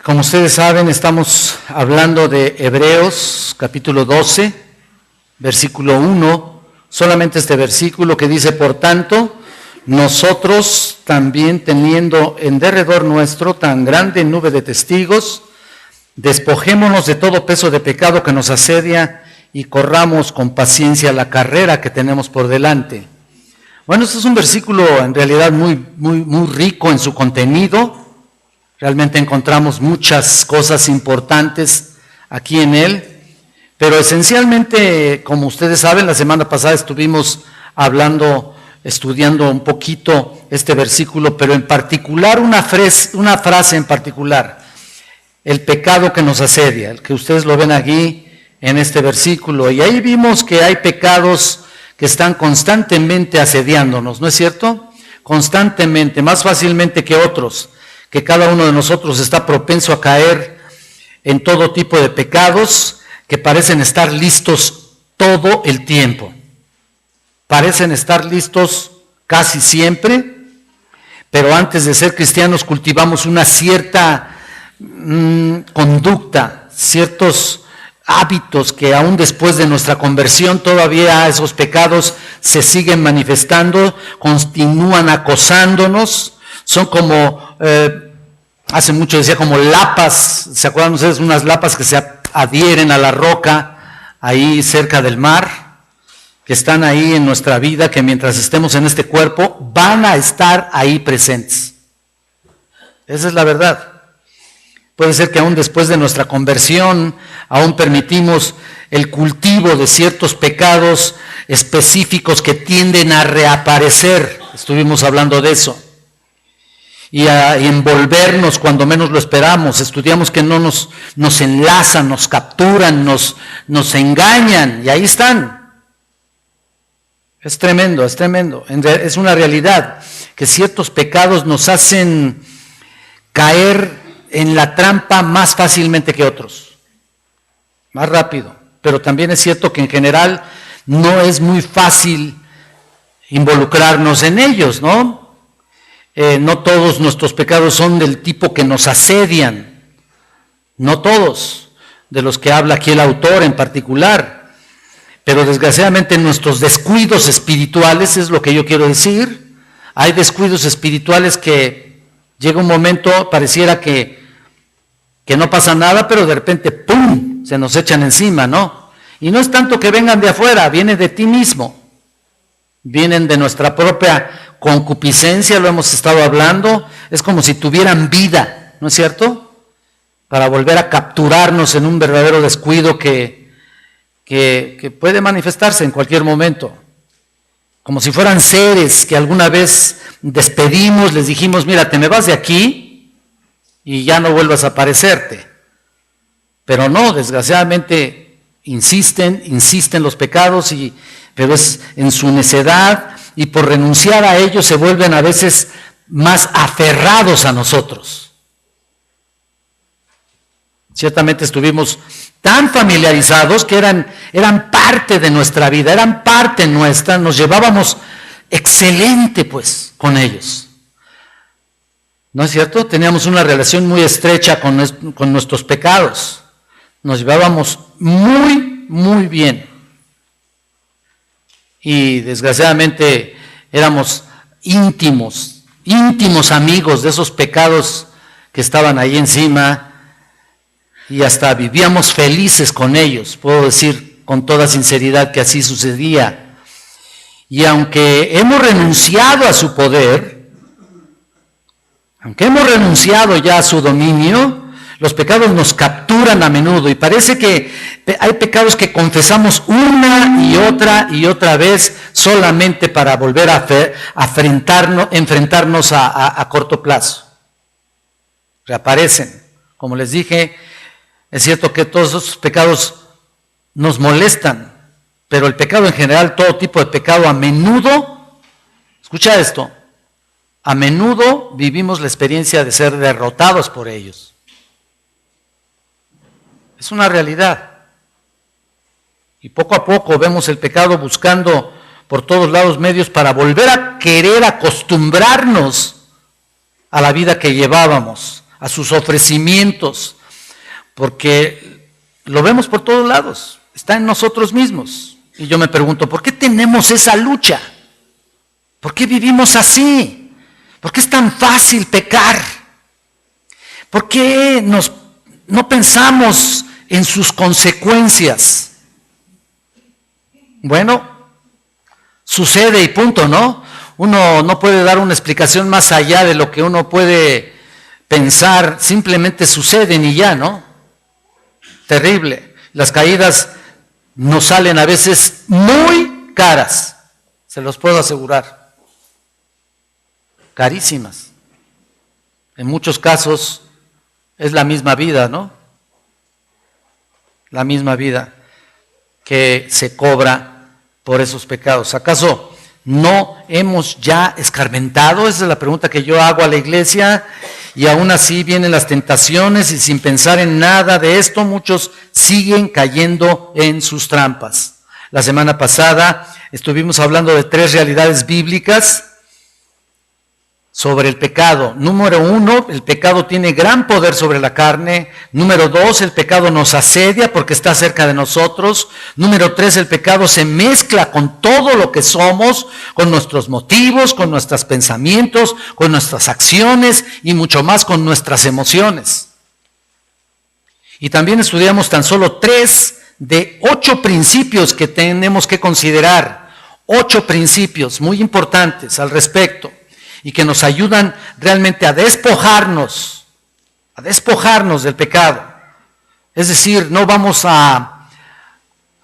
Como ustedes saben, estamos hablando de Hebreos, capítulo 12, versículo 1, solamente este versículo que dice: por tanto, nosotros también, teniendo en derredor nuestro tan grande nube de testigos, despojémonos de todo peso de pecado que nos asedia y corramos con paciencia la carrera que tenemos por delante. Bueno, este es un versículo en realidad muy rico en su contenido. Realmente encontramos muchas cosas importantes aquí en él, pero esencialmente, como ustedes saben, la semana pasada estuvimos estudiando un poquito este versículo, pero en particular una frase en particular: el pecado que nos asedia, el que ustedes lo ven aquí en este versículo. Y ahí vimos que hay pecados que están constantemente asediándonos, ¿no es cierto? Constantemente, más fácilmente que otros, que cada uno de nosotros está propenso a caer en todo tipo de pecados que parecen estar listos todo el tiempo. Parecen estar listos casi siempre, pero antes de ser cristianos cultivamos una cierta conducta, ciertos hábitos que aún después de nuestra conversión todavía esos pecados se siguen manifestando, continúan acosándonos, son como, hace mucho decía, como lapas. ¿Se acuerdan ustedes? Unas lapas que se adhieren a la roca ahí cerca del mar, que están ahí en nuestra vida, que mientras estemos en este cuerpo van a estar ahí presentes. Esa es la verdad. Puede ser que aún después de nuestra conversión, aún permitimos el cultivo de ciertos pecados específicos que tienden a reaparecer. Estuvimos hablando de eso. Y a envolvernos cuando menos lo esperamos. Estudiamos que no nos enlazan, nos capturan, nos engañan, y ahí están. Es tremendo, es tremendo. Es una realidad que ciertos pecados nos hacen caer en la trampa más fácilmente que otros, más rápido. Pero también es cierto que en general no es muy fácil involucrarnos en ellos, ¿no? No todos nuestros pecados son del tipo que nos asedian, no todos, de los que habla aquí el autor en particular, pero desgraciadamente nuestros descuidos espirituales, es lo que yo quiero decir. Hay descuidos espirituales que llega un momento, pareciera que no pasa nada, pero de repente ¡pum!, se nos echan encima, ¿no? Y no es tanto que vengan de afuera, viene de ti mismo, vienen de nuestra propia concupiscencia, lo hemos estado hablando. Es como si tuvieran vida, ¿no es cierto? Para volver a capturarnos en un verdadero descuido que puede manifestarse en cualquier momento. Como si fueran seres que alguna vez despedimos, les dijimos: mira, te me vas de aquí y ya no vuelvas a aparecerte. Pero no, desgraciadamente insisten los pecados, pero es en su necedad, y por renunciar a ellos se vuelven a veces más aferrados a nosotros. Ciertamente estuvimos tan familiarizados que eran parte de nuestra vida, eran parte nuestra, nos llevábamos excelente pues con ellos. ¿No es cierto? Teníamos una relación muy estrecha con nuestros pecados, nos llevábamos muy bien. Y desgraciadamente éramos íntimos amigos de esos pecados que estaban ahí encima, y hasta vivíamos felices con ellos. Puedo decir con toda sinceridad que así sucedía. Y aunque hemos renunciado a su poder, aunque hemos renunciado ya a su dominio, los pecados nos capturan a menudo, y parece que hay pecados que confesamos una y otra vez solamente para volver a enfrentarnos a corto plazo. Reaparecen. Como les dije, es cierto que todos esos pecados nos molestan, pero el pecado en general, todo tipo de pecado, a menudo, escucha esto, a menudo vivimos la experiencia de ser derrotados por ellos. Es una realidad. Y poco a poco vemos el pecado buscando por todos lados medios para volver a querer acostumbrarnos a la vida que llevábamos, a sus ofrecimientos, porque lo vemos por todos lados, está en nosotros mismos. Y yo me pregunto, ¿por qué tenemos esa lucha? ¿Por qué vivimos así? ¿Por qué es tan fácil pecar? ¿Por qué no pensamos en sus consecuencias? Bueno, sucede y punto, ¿no? Uno no puede dar una explicación más allá de lo que uno puede pensar, simplemente suceden y ya, ¿no? Terrible. Las caídas nos salen a veces muy caras, se los puedo asegurar. Carísimas. En muchos casos es la misma vida, ¿no? La misma vida que se cobra por esos pecados. ¿Acaso no hemos ya escarmentado? Esa es la pregunta que yo hago a la iglesia, y aún así vienen las tentaciones y sin pensar en nada de esto, muchos siguen cayendo en sus trampas. La semana pasada estuvimos hablando de 3 realidades bíblicas sobre el pecado. Número 1, el pecado tiene gran poder sobre la carne. Número 2, el pecado nos asedia porque está cerca de nosotros. Número 3, el pecado se mezcla con todo lo que somos, con nuestros motivos, con nuestros pensamientos, con nuestras acciones y mucho más con nuestras emociones. Y también estudiamos tan solo 3 de 8 principios que tenemos que considerar. 8 principios muy importantes al respecto, y que nos ayudan realmente a despojarnos del pecado. Es decir, no vamos a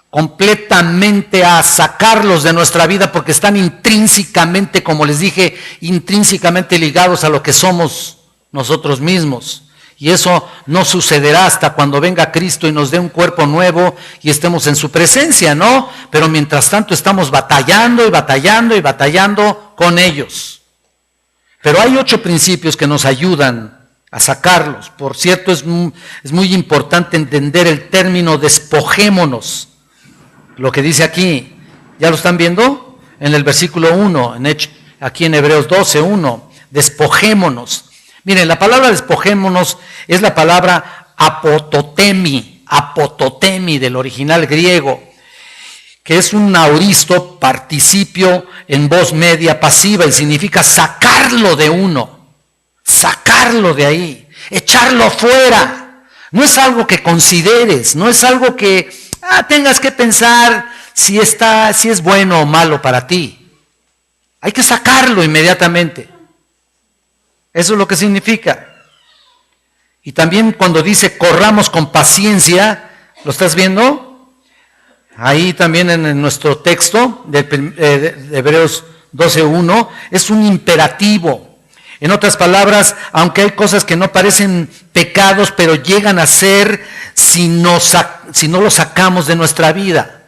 completamente a sacarlos de nuestra vida porque están intrínsecamente, como les dije, intrínsecamente ligados a lo que somos nosotros mismos. Y eso no sucederá hasta cuando venga Cristo y nos dé un cuerpo nuevo y estemos en su presencia, ¿no? Pero mientras tanto estamos batallando y batallando y batallando con ellos. Pero hay 8 principios que nos ayudan a sacarlos. Por cierto, es muy importante entender el término despojémonos. Lo que dice aquí, ¿ya lo están viendo? En el versículo 1, aquí en Hebreos 12, 1, despojémonos. Miren, la palabra despojémonos es la palabra apototemi del original griego, que es un aoristo, participio en voz media pasiva, y significa sacarlo de uno, sacarlo de ahí, echarlo fuera. No es algo que consideres, no es algo que tengas que pensar si es bueno o malo para ti. Hay que sacarlo inmediatamente. Eso es lo que significa. Y también cuando dice corramos con paciencia, ¿lo estás viendo? Ahí también en nuestro texto de Hebreos 12:1 es un imperativo. En otras palabras, aunque hay cosas que no parecen pecados, pero llegan a ser si no los sacamos de nuestra vida.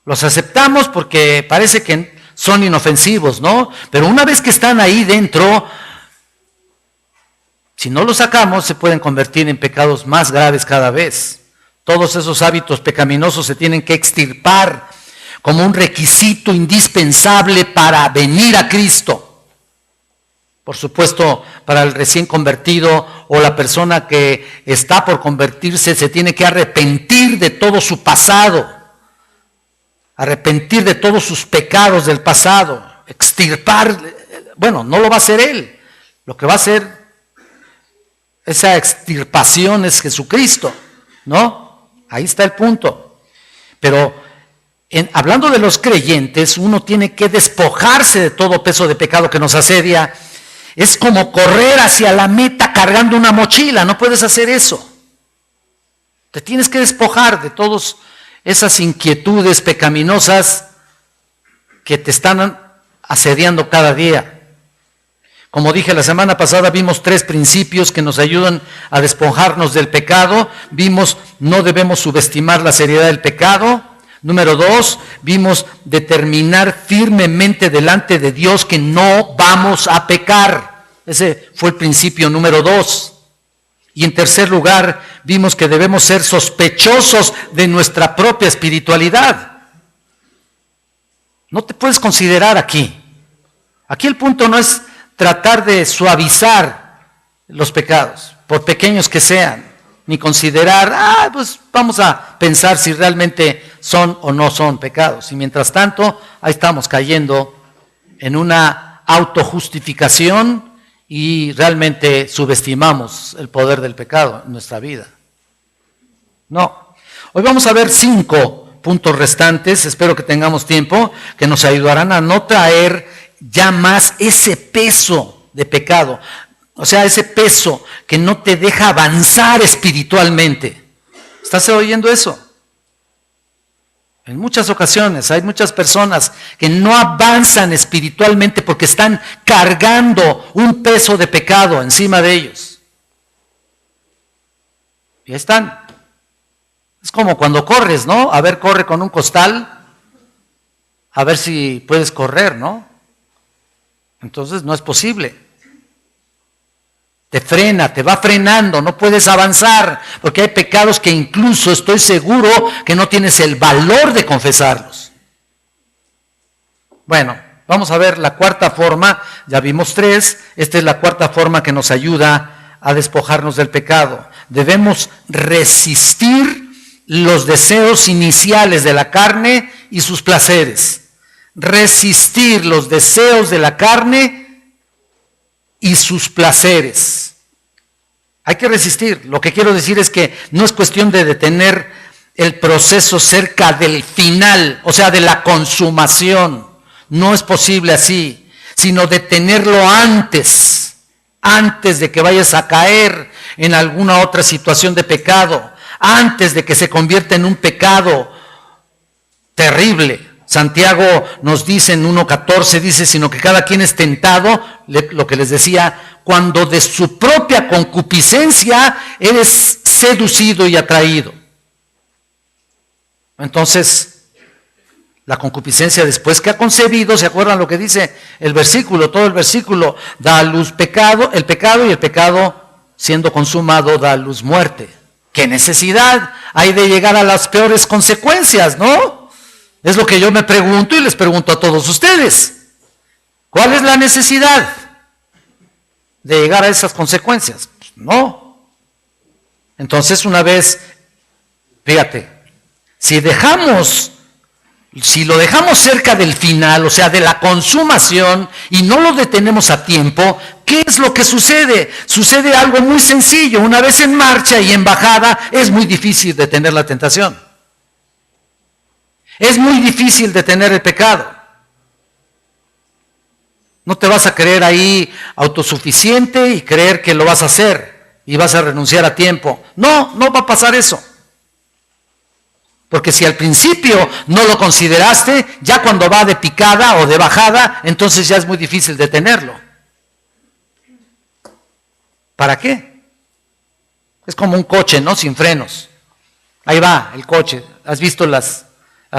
Los aceptamos porque parece que son inofensivos, ¿no? Pero una vez que están ahí dentro, si no los sacamos, se pueden convertir en pecados más graves cada vez. Todos esos hábitos pecaminosos se tienen que extirpar como un requisito indispensable para venir a Cristo. Por supuesto, para el recién convertido o la persona que está por convertirse, se tiene que arrepentir de todo su pasado, arrepentir de todos sus pecados del pasado, extirpar. Bueno, no lo va a hacer él, lo que va a hacer esa extirpación es Jesucristo, ¿no? Ahí está el punto. Pero hablando de los creyentes, uno tiene que despojarse de todo peso de pecado que nos asedia. Es como correr hacia la meta cargando una mochila, no puedes hacer eso. Te tienes que despojar de todas esas inquietudes pecaminosas que te están asediando cada día. Como dije la semana pasada, vimos 3 principios que nos ayudan a despojarnos del pecado. Vimos, no debemos subestimar la seriedad del pecado. Número 2, vimos determinar firmemente delante de Dios que no vamos a pecar. Ese fue el principio número 2. Y en tercer lugar, vimos que debemos ser sospechosos de nuestra propia espiritualidad. No te puedes considerar aquí. Aquí el punto no es tratar de suavizar los pecados, por pequeños que sean, ni considerar, pues vamos a pensar si realmente son o no son pecados. Y mientras tanto, ahí estamos cayendo en una autojustificación y realmente subestimamos el poder del pecado en nuestra vida. No. Hoy vamos a ver 5 puntos restantes, espero que tengamos tiempo, que nos ayudarán a no traer ya más ese peso de pecado. O sea, ese peso que no te deja avanzar espiritualmente. ¿Estás oyendo eso? En muchas ocasiones hay muchas personas que no avanzan espiritualmente porque están cargando un peso de pecado encima de ellos. Y ahí están. Es como cuando corres, ¿no? A ver, corre con un costal, a ver si puedes correr, ¿no? Entonces no es posible. Te frena, te va frenando, no puedes avanzar, porque hay pecados que incluso estoy seguro que no tienes el valor de confesarlos. Bueno, vamos a ver la cuarta forma, ya vimos 3, esta es la cuarta forma que nos ayuda a despojarnos del pecado. Debemos resistir los deseos iniciales de la carne y sus placeres. Resistir los deseos de la carne y sus placeres. Hay que resistir. Lo que quiero decir es que no es cuestión de detener el proceso cerca del final, o sea, de la consumación. No es posible así, sino detenerlo antes de que vayas a caer en alguna otra situación de pecado, antes de que se convierta en un pecado terrible. Santiago nos dice en 1:14, dice, sino que cada quien es tentado, lo que les decía, cuando de su propia concupiscencia eres seducido y atraído. Entonces, la concupiscencia después que ha concebido, ¿se acuerdan lo que dice el versículo? Todo el versículo da a luz pecado, y el pecado siendo consumado da a luz muerte. ¿Qué necesidad hay de llegar a las peores consecuencias, no? Es lo que yo me pregunto y les pregunto a todos ustedes. ¿Cuál es la necesidad de llegar a esas consecuencias? Pues no. Entonces, una vez, fíjate, si lo dejamos cerca del final, o sea, de la consumación, y no lo detenemos a tiempo, ¿qué es lo que sucede? Sucede algo muy sencillo. Una vez en marcha y en bajada, es muy difícil detener la tentación. Es muy difícil detener el pecado. No te vas a creer ahí autosuficiente y creer que lo vas a hacer y vas a renunciar a tiempo. No va a pasar eso. Porque si al principio no lo consideraste, ya cuando va de picada o de bajada, entonces ya es muy difícil detenerlo. ¿Para qué? Es como un coche, ¿no? Sin frenos. Ahí va el coche. ¿Has visto las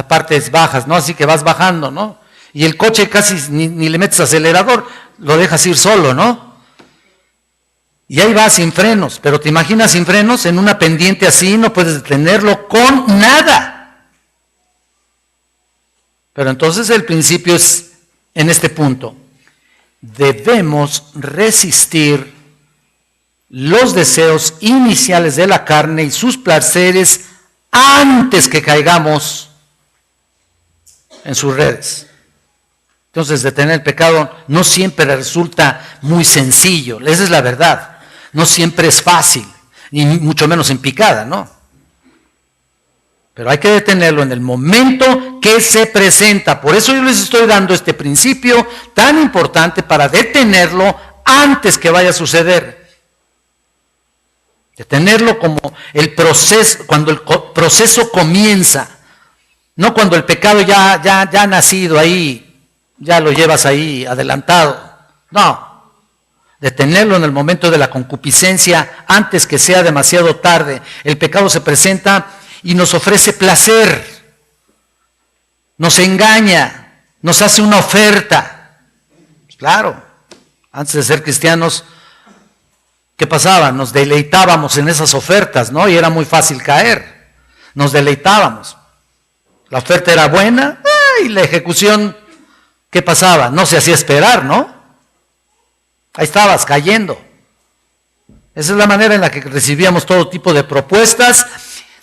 partes bajas, ¿no? Así que vas bajando, ¿no? Y el coche casi ni le metes acelerador, lo dejas ir solo, ¿no? Y ahí va sin frenos, pero te imaginas sin frenos en una pendiente así, no puedes detenerlo con nada. Pero entonces el principio es en este punto. Debemos resistir los deseos iniciales de la carne y sus placeres antes que caigamos en sus redes. Entonces, detener el pecado no siempre resulta muy sencillo, esa es la verdad. No siempre es fácil, ni mucho menos en picada, ¿no? Pero hay que detenerlo en el momento que se presenta. Por eso yo les estoy dando este principio tan importante para detenerlo antes que vaya a suceder. Detenerlo como el proceso, cuando el proceso comienza. No cuando el pecado ya ha nacido ahí, ya lo llevas ahí adelantado. No, detenerlo en el momento de la concupiscencia antes que sea demasiado tarde. El pecado se presenta y nos ofrece placer, nos engaña, nos hace una oferta. Claro, antes de ser cristianos, ¿qué pasaba? Nos deleitábamos en esas ofertas, ¿no? Y era muy fácil caer. Nos deleitábamos. La oferta era buena y la ejecución, ¿qué pasaba? No se hacía esperar, ¿no? Ahí estabas cayendo. Esa es la manera en la que recibíamos todo tipo de propuestas.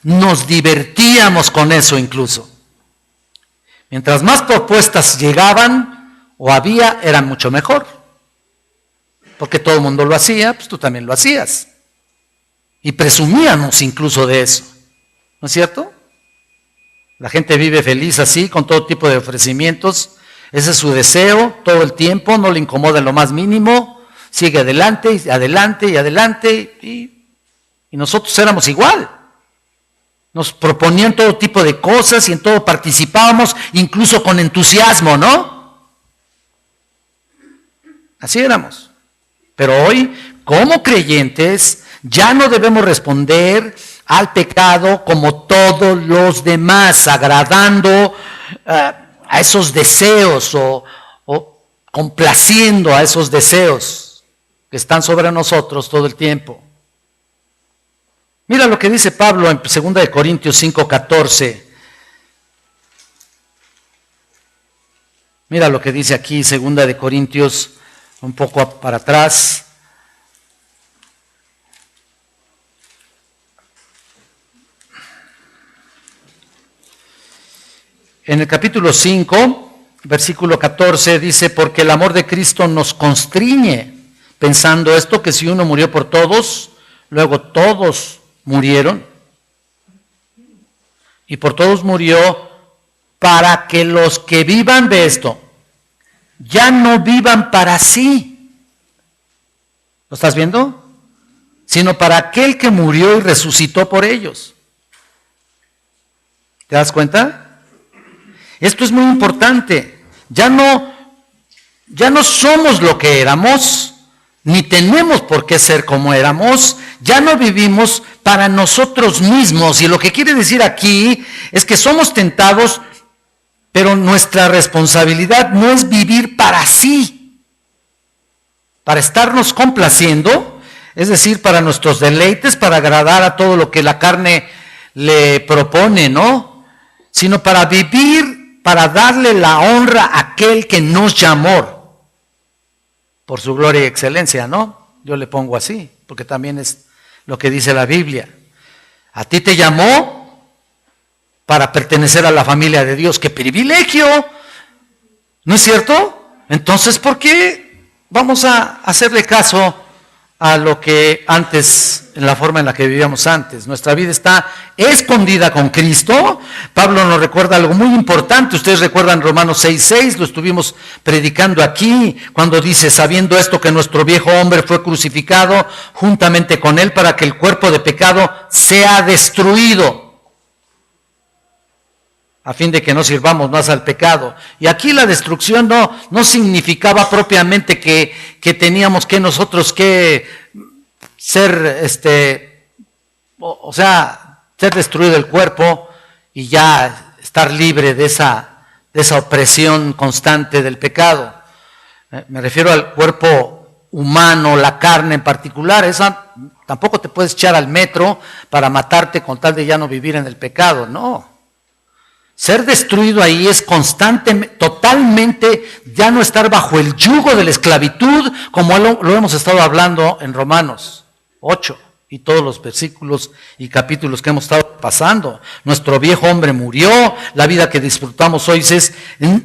Nos divertíamos con eso incluso. Mientras más propuestas llegaban o había, era mucho mejor. Porque todo el mundo lo hacía, pues tú también lo hacías. Y presumíamos incluso de eso. ¿No es cierto? La gente vive feliz así, con todo tipo de ofrecimientos. Ese es su deseo todo el tiempo, no le incomoda en lo más mínimo. Sigue adelante y adelante y adelante. Y nosotros éramos igual. Nos proponían todo tipo de cosas y en todo participábamos, incluso con entusiasmo, ¿no? Así éramos. Pero hoy, como creyentes, ya no debemos responder al pecado como todos los demás, agradando a esos deseos o complaciendo a esos deseos que están sobre nosotros todo el tiempo. Mira lo que dice Pablo en 2 Corintios 5:14. Mira lo que dice aquí 2 Corintios, un poco para atrás. En el capítulo 5, versículo 14, dice, porque el amor de Cristo nos constriñe, pensando esto, que si uno murió por todos, luego todos murieron, y por todos murió, para que los que vivan de esto, ya no vivan para sí. ¿Lo estás viendo? Sino para aquel que murió y resucitó por ellos. ¿Te das cuenta? Esto es muy importante. Ya no somos lo que éramos, ni tenemos por qué ser como éramos. Ya no vivimos para nosotros mismos. Y lo que quiere decir aquí es que somos tentados, pero nuestra responsabilidad no es vivir para sí, para estarnos complaciendo, es decir, para nuestros deleites, para agradar a todo lo que la carne le propone, ¿no? Sino para vivir, para darle la honra a aquel que nos llamó por su gloria y excelencia, ¿no? Yo le pongo así, porque también es lo que dice la Biblia. A ti te llamó para pertenecer a la familia de Dios. ¡Qué privilegio! ¿No es cierto? Entonces, ¿por qué vamos a hacerle caso a lo que antes, en la forma en la que vivíamos antes? Nuestra vida está escondida con Cristo. Pablo nos recuerda algo muy importante. Ustedes recuerdan Romanos 6:6, lo estuvimos predicando aquí, cuando dice, sabiendo esto que nuestro viejo hombre fue crucificado juntamente con él para que el cuerpo de pecado sea destruido, a fin de que no sirvamos más al pecado. Y aquí la destrucción no significaba propiamente que teníamos que nosotros que ser, ser destruido el cuerpo y ya estar libre de esa opresión constante del pecado. Me refiero al cuerpo humano, la carne en particular. Esa tampoco te puedes echar al metro para matarte con tal de ya no vivir en el pecado, no. Ser destruido ahí es constantemente, totalmente, ya no estar bajo el yugo de la esclavitud, como lo hemos estado hablando en Romanos 8 y todos los versículos y capítulos que hemos estado pasando. Nuestro viejo hombre murió, la vida que disfrutamos hoy es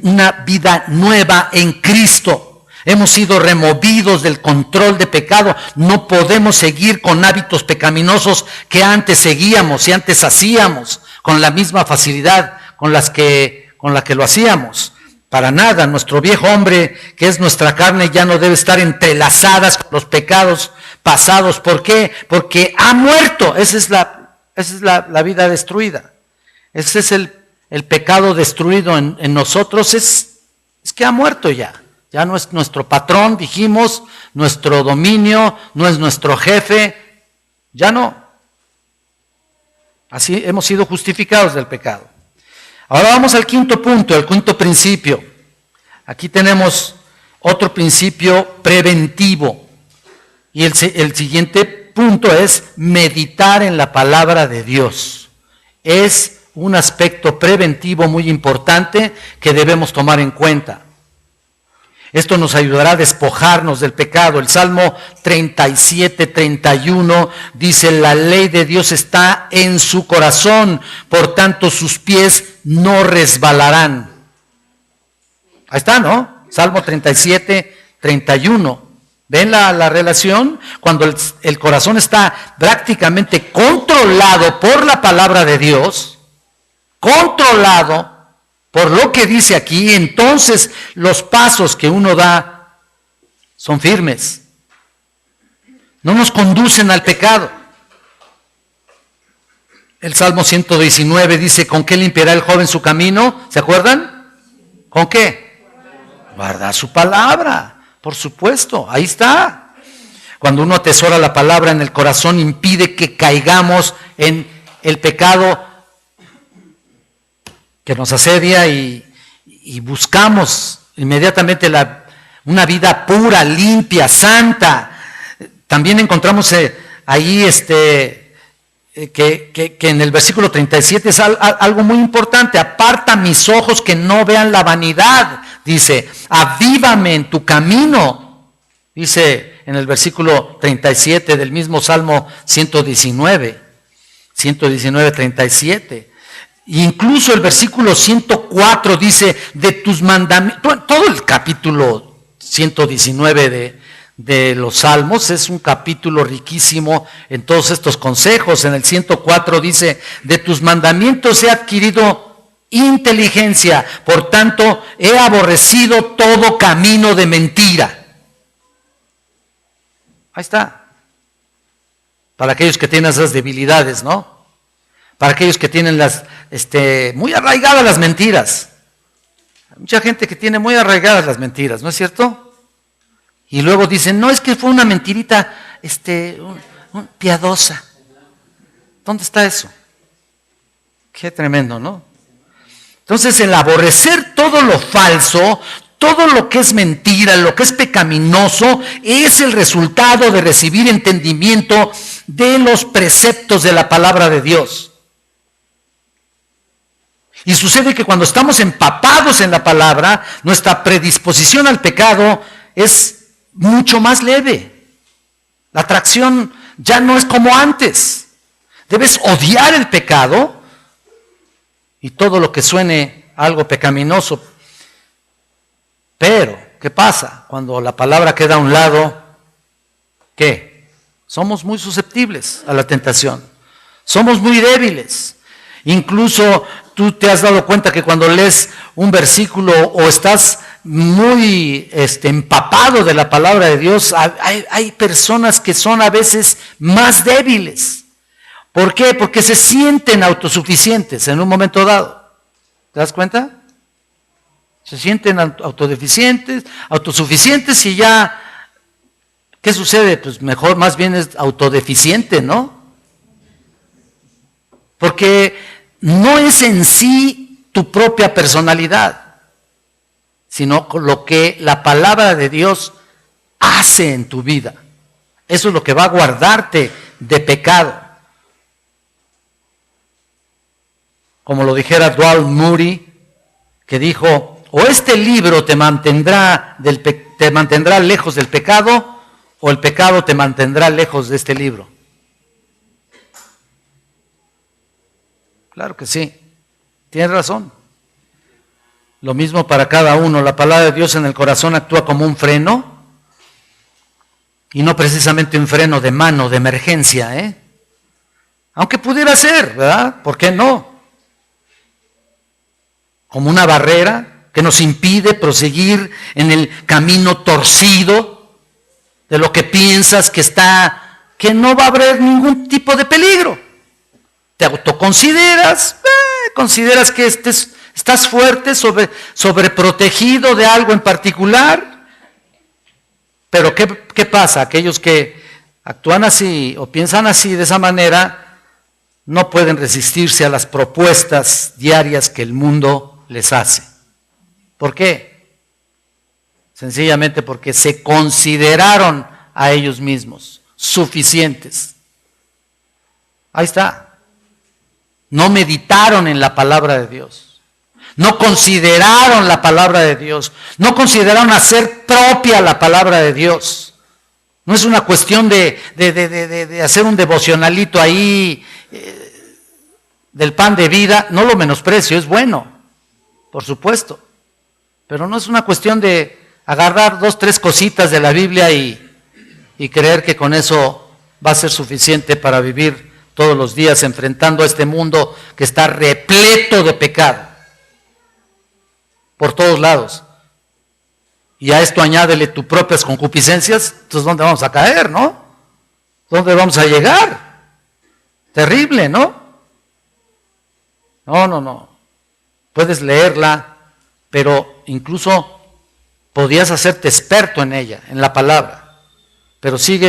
una vida nueva en Cristo. Hemos sido removidos del control de pecado. No podemos seguir con hábitos pecaminosos que antes seguíamos y antes hacíamos con la misma facilidad con la que lo hacíamos. Para nada, nuestro viejo hombre, que es nuestra carne, ya no debe estar entrelazadas con los pecados pasados. ¿Por qué? Porque ha muerto. Esa es la vida destruida. Ese es el pecado destruido en nosotros. Es que ha muerto ya. Ya no es nuestro patrón, dijimos, nuestro dominio, no es nuestro jefe. Ya no. Así hemos sido justificados del pecado. Ahora vamos al quinto punto, el quinto principio. Aquí tenemos otro principio preventivo. Y el siguiente punto es meditar en la palabra de Dios. Es un aspecto preventivo muy importante que debemos tomar en cuenta. Esto nos ayudará a despojarnos del pecado. El Salmo 37, 31 dice: la ley de Dios está en su corazón, por tanto sus pies no resbalarán. Ahí está, ¿no? Salmo 37, 31. ¿Ven la relación? Cuando el corazón está prácticamente controlado por la palabra de Dios, controlado por lo que dice aquí, entonces los pasos que uno da son firmes. No nos conducen al pecado. El Salmo 119 dice: ¿con qué limpiará el joven su camino? ¿Se acuerdan? ¿Con qué? Guardar su palabra, por supuesto, ahí está. Cuando uno atesora la palabra en el corazón, impide que caigamos en el pecado que nos asedia y buscamos inmediatamente una vida pura, limpia, santa. También encontramos ahí que en el versículo 37 es algo muy importante: aparta mis ojos que no vean la vanidad. Dice: avívame en tu camino. Dice en el versículo 37 del mismo Salmo 119, 37. Incluso el versículo 104 dice: de tus mandamientos. Todo el capítulo 119 de los Salmos es un capítulo riquísimo en todos estos consejos. En el 104 dice: de tus mandamientos he adquirido inteligencia, por tanto he aborrecido todo camino de mentira. Ahí está. Para aquellos que tienen esas debilidades, ¿no? Para aquellos que tienen muy arraigadas las mentiras. Hay mucha gente que tiene muy arraigadas las mentiras, ¿no es cierto? Y luego dicen: no, es que fue una mentirita piadosa. ¿Dónde está eso? Qué tremendo, ¿no? Entonces, el aborrecer todo lo falso, todo lo que es mentira, lo que es pecaminoso, es el resultado de recibir entendimiento de los preceptos de la palabra de Dios. Y sucede que cuando estamos empapados en la palabra, nuestra predisposición al pecado es mucho más leve. La atracción ya no es como antes. Debes odiar el pecado y todo lo que suene algo pecaminoso. Pero, ¿qué pasa? Cuando la palabra queda a un lado, ¿qué? Somos muy susceptibles a la tentación. Somos muy débiles. Incluso tú te has dado cuenta que cuando lees un versículo o estás muy empapado de la palabra de Dios, hay personas que son a veces más débiles. ¿Por qué? Porque se sienten autosuficientes en un momento dado. ¿Te das cuenta? Se sienten autosuficientes y ya, ¿qué sucede? Pues mejor más bien es autodeficiente, ¿no? Porque no es en sí tu propia personalidad, sino lo que la palabra de Dios hace en tu vida. Eso es lo que va a guardarte de pecado. Como lo dijera Dwight Moody, que dijo: o este libro te mantendrá lejos del pecado, o el pecado te mantendrá lejos de este libro. Claro que sí, tienes razón. Lo mismo para cada uno. La palabra de Dios en el corazón actúa como un freno, y no precisamente un freno de mano, de emergencia, aunque pudiera ser, ¿verdad? ¿Por qué no? Como una barrera que nos impide proseguir en el camino torcido de lo que piensas que no va a haber ningún tipo de peligro. Te autoconsideras, consideras que estás fuerte, sobreprotegido de algo en particular. Pero ¿qué pasa? Aquellos que actúan así o piensan así, de esa manera, no pueden resistirse a las propuestas diarias que el mundo les hace. ¿Por qué? Sencillamente porque se consideraron a ellos mismos suficientes. Ahí está. No meditaron en la palabra de Dios. No consideraron la palabra de Dios. No consideraron hacer propia la palabra de Dios. No es una cuestión de hacer un devocionalito ahí del pan de vida. No lo menosprecio, es bueno, por supuesto. Pero no es una cuestión de agarrar 2, 3 cositas de la Biblia y creer que con eso va a ser suficiente para vivir todos los días enfrentando a este mundo que está repleto de pecado por todos lados. Y a esto añádele tus propias concupiscencias, entonces ¿dónde vamos a caer, no? ¿Dónde vamos a llegar? Terrible, ¿no? No. Puedes leerla, pero incluso podías hacerte experto en ella, en la palabra. Pero si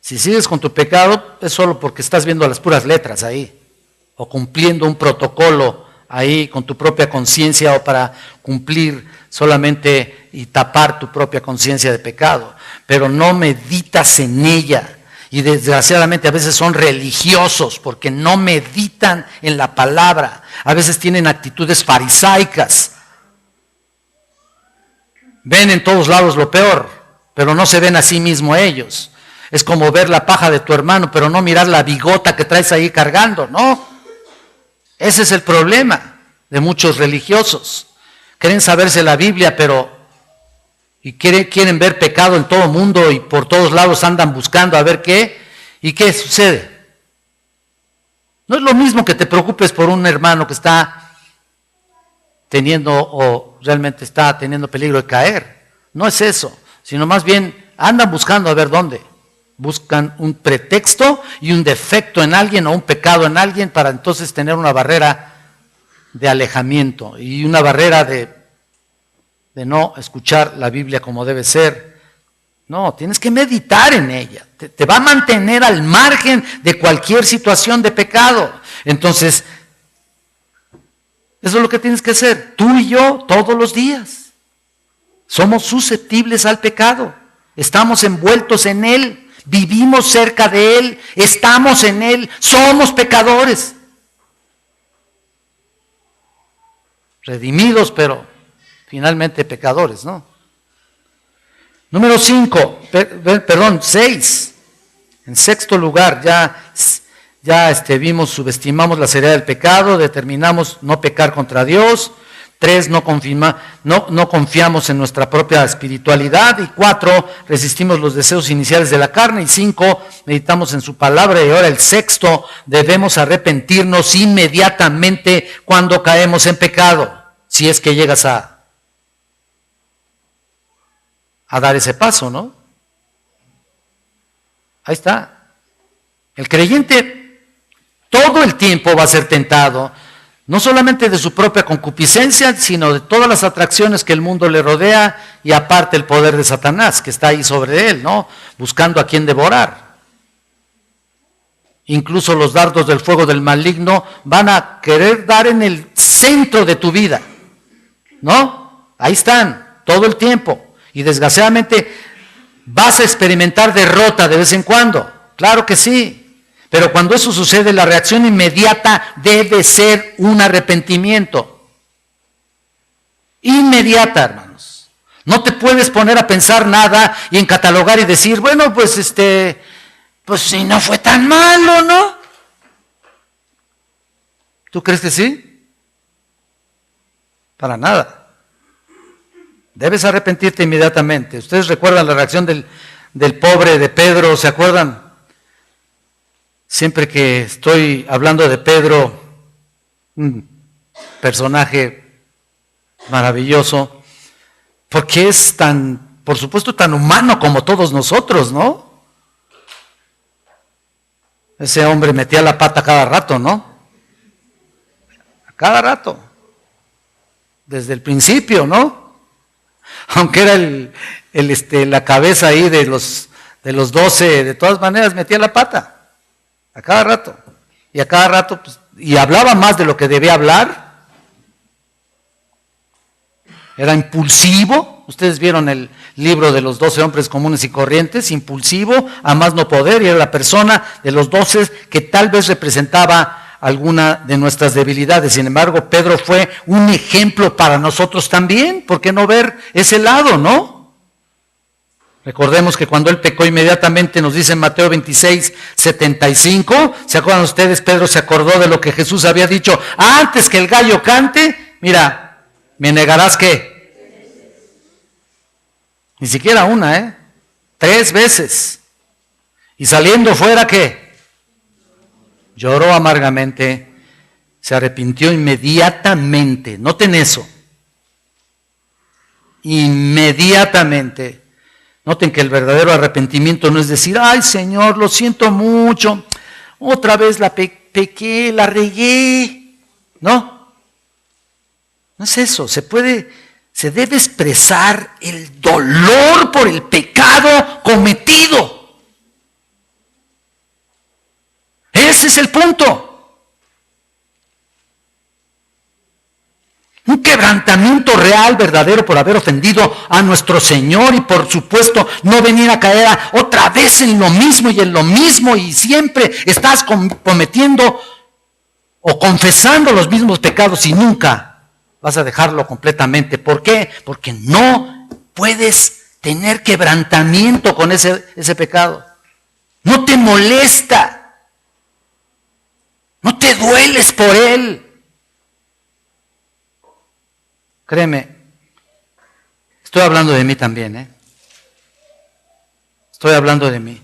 sigues con tu pecado, es solo porque estás viendo las puras letras ahí, o cumpliendo un protocolo ahí con tu propia conciencia, o para cumplir solamente y tapar tu propia conciencia de pecado. Pero no meditas en ella. Y desgraciadamente a veces son religiosos porque no meditan en la palabra. A veces tienen actitudes farisaicas. Ven en todos lados lo peor, pero no se ven a sí mismos ellos. Es como ver la paja de tu hermano, pero no mirar la bigota que traes ahí cargando, ¿no? Ese es el problema de muchos religiosos. Quieren saberse la Biblia, y quieren ver pecado en todo el mundo y por todos lados andan buscando a ver qué. ¿Y qué sucede? No es lo mismo que te preocupes por un hermano que está teniendo o realmente está teniendo peligro de caer. No es eso, sino más bien andan buscando a ver dónde. Buscan un pretexto y un defecto en alguien o un pecado en alguien para entonces tener una barrera de alejamiento y una barrera de no escuchar la Biblia como debe ser. No, tienes que meditar en ella. Te va a mantener al margen de cualquier situación de pecado. Entonces, eso es lo que tienes que hacer. Tú y yo todos los días. Somos susceptibles al pecado. Estamos envueltos en él. Vivimos cerca de él. Estamos en él. Somos pecadores. Redimidos, pero finalmente pecadores, ¿no? Número 6. En sexto lugar, ya subestimamos la seriedad del pecado, determinamos no pecar contra Dios. 3, no confiamos en nuestra propia espiritualidad. Y 4, resistimos los deseos iniciales de la carne. Y 5, meditamos en su palabra. Y ahora el sexto, debemos arrepentirnos inmediatamente cuando caemos en pecado, si es que llegas a dar ese paso, ¿no? Ahí está. El creyente todo el tiempo va a ser tentado, no solamente de su propia concupiscencia, sino de todas las atracciones que el mundo le rodea y aparte el poder de Satanás que está ahí sobre él, ¿no? Buscando a quien devorar. Incluso los dardos del fuego del maligno van a querer dar en el centro de tu vida, ¿no? Ahí están, todo el tiempo. Y desgraciadamente vas a experimentar derrota de vez en cuando. Claro que sí. Pero cuando eso sucede, la reacción inmediata debe ser un arrepentimiento. Inmediata, hermanos. No te puedes poner a pensar nada y en catalogar y decir, bueno, pues si no fue tan malo, ¿no? ¿Tú crees que sí? Para nada. Debes arrepentirte inmediatamente. Ustedes recuerdan la reacción del pobre de Pedro, ¿se acuerdan? Siempre que estoy hablando de Pedro, un personaje maravilloso, porque es tan, por supuesto, tan humano como todos nosotros, ¿no? Ese hombre metía la pata cada rato, ¿no? A cada rato. Desde el principio, ¿no? Aunque era la cabeza ahí de los 12, de todas maneras metía la pata, a cada rato. Y a cada rato, y hablaba más de lo que debía hablar. Era impulsivo. Ustedes vieron el libro de los 12 hombres comunes y corrientes, impulsivo, a más no poder, y era la persona de los 12 que tal vez representaba alguna de nuestras debilidades. Sin embargo, Pedro fue un ejemplo para nosotros también. ¿Por qué no ver ese lado, no? Recordemos que cuando él pecó inmediatamente, nos dice en Mateo 26:75, ¿se acuerdan ustedes? Pedro se acordó de lo que Jesús había dicho: antes que el gallo cante, mira, me negarás ¿qué? Ni siquiera una, 3 veces. Y saliendo fuera, ¿qué? Lloró amargamente, se arrepintió inmediatamente. Noten eso. Inmediatamente. Noten que el verdadero arrepentimiento no es decir: ay, Señor, lo siento mucho, otra vez la pequé, la regué. No es eso. Se debe expresar el dolor por el pecado cometido. Ese es el punto. Un quebrantamiento real, verdadero, por haber ofendido a nuestro Señor y por supuesto no venir a caer otra vez en lo mismo y en lo mismo, y siempre estás cometiendo o confesando los mismos pecados y nunca vas a dejarlo completamente. ¿Por qué? Porque no puedes tener quebrantamiento con ese pecado. No te molesta, no te dueles por él. Créeme, estoy hablando de mí también, Estoy hablando de mí.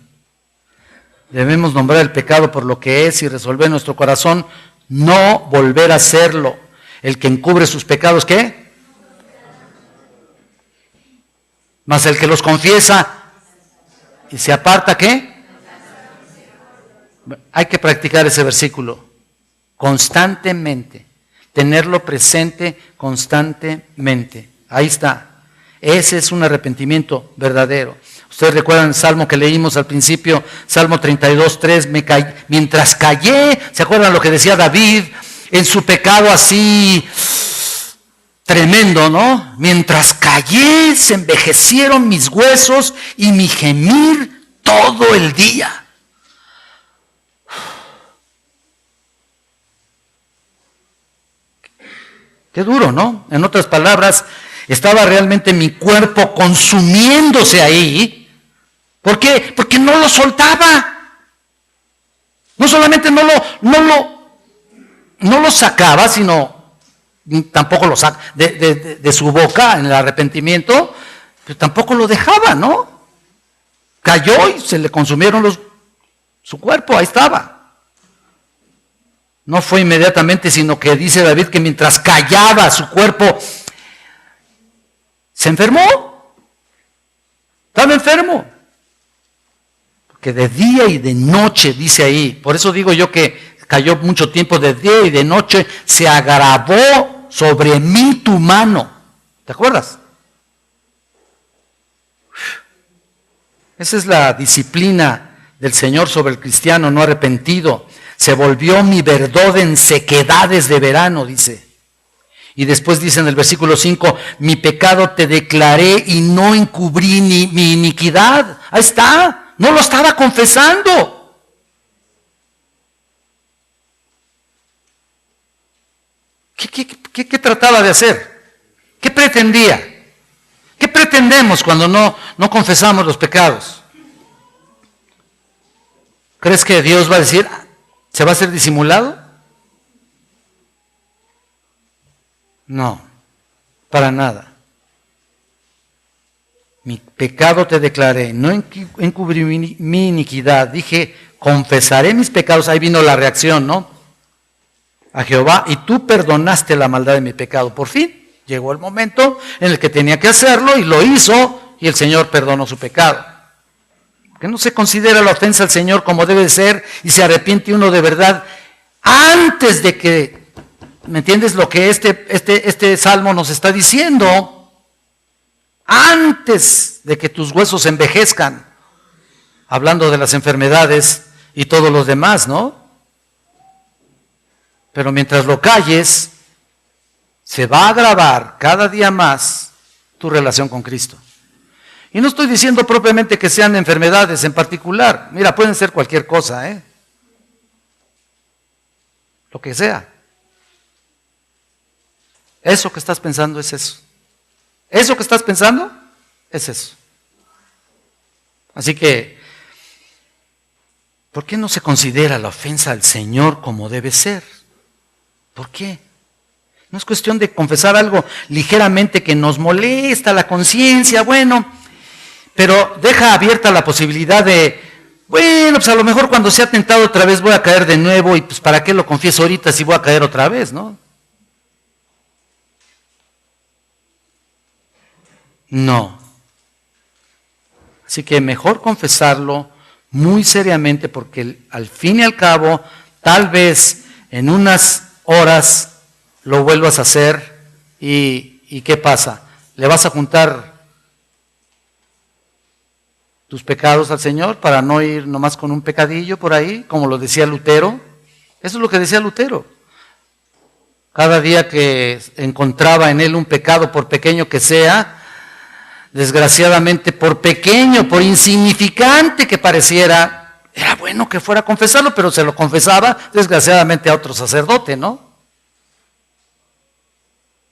Debemos nombrar el pecado por lo que es y resolver en nuestro corazón no volver a hacerlo. El que encubre sus pecados, ¿qué? Mas el que los confiesa y se aparta, ¿qué? Hay que practicar ese versículo constantemente. Tenerlo presente constantemente. Ahí está. Ese es un arrepentimiento verdadero. Ustedes recuerdan el salmo que leímos al principio, Salmo 32:3, mientras callé, ¿se acuerdan lo que decía David en su pecado así tremendo, no? Mientras callé, se envejecieron mis huesos y mi gemir todo el día. Qué duro, ¿no? En otras palabras, estaba realmente mi cuerpo consumiéndose ahí. ¿Por qué? Porque no lo soltaba. No solamente no lo sacaba, sino tampoco lo saca de su boca en el arrepentimiento, pero tampoco lo dejaba, ¿no? Cayó y se le consumieron su cuerpo, ahí estaba. No fue inmediatamente, sino que dice David que mientras callaba su cuerpo, se enfermó. Estaba enfermo. Porque de día y de noche, dice ahí. Por eso digo yo que cayó mucho tiempo, de día y de noche se agravó sobre mí tu mano. ¿Te acuerdas? Esa es la disciplina del Señor sobre el cristiano no arrepentido. Se volvió mi verdor en sequedades de verano, dice. Y después dice en el versículo 5, mi pecado te declaré y no encubrí mi iniquidad. Ahí está, no lo estaba confesando. ¿Qué trataba de hacer? ¿Qué pretendía? ¿Qué pretendemos cuando no confesamos los pecados? ¿Crees que Dios va a decir, se va a hacer disimulado? No, para nada. Mi pecado te declaré, no encubrí mi iniquidad. Dije, confesaré mis pecados. Ahí vino la reacción, ¿no? A Jehová, y tú perdonaste la maldad de mi pecado. Por fin llegó el momento en el que tenía que hacerlo y lo hizo, y el Señor perdonó su pecado. Que no se considera la ofensa al Señor como debe ser y se arrepiente uno de verdad antes de que, ¿me entiendes lo que este salmo nos está diciendo? Antes de que tus huesos envejezcan, hablando de las enfermedades y todos los demás, ¿no? Pero mientras lo calles, se va a agravar cada día más tu relación con Cristo. Y no estoy diciendo propiamente que sean enfermedades en particular. Mira, pueden ser cualquier cosa, lo que sea. Eso que estás pensando es eso. Eso que estás pensando es eso. Así que, ¿por qué no se considera la ofensa al Señor como debe ser? ¿Por qué? No es cuestión de confesar algo ligeramente que nos molesta la conciencia, bueno, pero deja abierta la posibilidad de, bueno, pues a lo mejor cuando sea tentado otra vez voy a caer de nuevo y pues ¿para qué lo confieso ahorita si voy a caer otra vez, no? No. Así que mejor confesarlo muy seriamente porque al fin y al cabo, tal vez en unas horas lo vuelvas a hacer y ¿qué pasa? ¿Le vas a juntar tus pecados al Señor para no ir nomás con un pecadillo por ahí, como lo decía Lutero? Eso es lo que decía Lutero. Cada día que encontraba en él un pecado, por pequeño que sea, desgraciadamente por pequeño, por insignificante que pareciera, era bueno que fuera a confesarlo, pero se lo confesaba desgraciadamente a otro sacerdote, ¿no?